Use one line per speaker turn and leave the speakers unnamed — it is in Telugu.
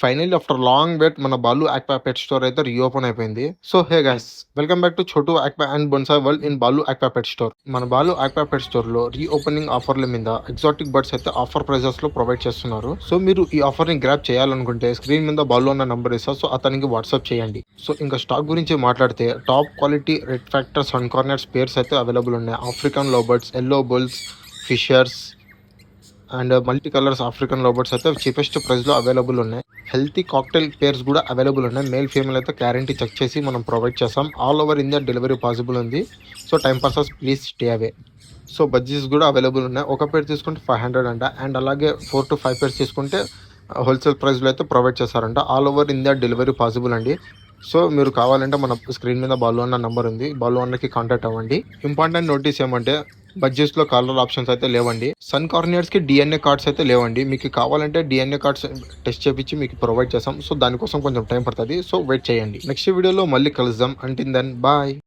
ఫైనల్లీ ఆఫ్టర్ లాంగ్ వెయిట్ మన బాలు ఆక్వా పెట్ స్టోర్ అయితే రీఓపెన్ అయిపోయింది. So hey guys, welcome back to Chotu aqua and bonsai world in Balu aqua pet store. మన బాలు ఆక్వా పెట్ స్టోర్ లో రీఓపెనింగ్ ఆఫర్ల మీద ఎగ్జాటిక్ బర్డ్స్ అయితే ఆఫర్ ప్రైజెస్ లో ప్రొవైడ్ చేస్తున్నారు. సో మీరు ఈ ఆఫర్ ని గ్రాప్ చేయాలనుకుంటే స్క్రీన్ మీద బాలు అన్న నంబర్ ఇస్తా, సో అతనికి వాట్సాప్ చేయండి. సో ఇంకా స్టాక్ గురించి మాట్లాడితే top quality red factor sun conure spares అయితే అవైలబుల్ ఉన్నాయి. African lovebirds, yellow bulls, fischers and multi colours African lovebirds అయితే చీపెస్ట్ ప్రైస్ లో అవైలబుల్ ఉన్నాయి. హెల్తీ కాక్టైల్ పేర్స్ కూడా అవైలబుల్ ఉన్నాయి. మేల్ ఫీమేల్ అయితే గ్యారంటీ చెక్ చేసి మనం ప్రొవైడ్ చేస్తాం. All over India delivery possible ఉంది. So time passes please stay away. So budgets కూడా అవైలబుల్ ఉన్నాయి. ఒక పేర్ తీసుకుంటే 500 అంట, అండ్ అలాగే 4 to 5 పేర్స్ తీసుకుంటే హోల్సేల్ ప్రైస్లో అయితే ప్రొవైడ్ చేస్తారంట. All over India delivery possible అండి. సో మీరు కావాలంటే మన స్క్రీన్ మీద బాలు అన్న నంబర్ ఉంది, బాలు అన్నకి కాంటాక్ట్ అవ్వండి. ఇంపార్టెంట్ నోటీస్ ఏమంటే బడ్జెట్స్ లో కలర్ ఆప్షన్స్ అయితే లేవండి. సన్ కార్నియర్స్ కి డిఎన్ఏ కార్డ్స్ అయితే లేవండి. మీకు కావాలంటే డిఎన్ఏ కార్డ్స్ టెస్ట్ చేపించి మీకు ప్రొవైడ్ చేస్తాం. సో దానికోసం కొంచెం టైం పడుతుంది. సో వెయిట్ చేయండి. నెక్స్ట్ వీడియోలో మళ్ళీ కలుద్దాం. Until then bye.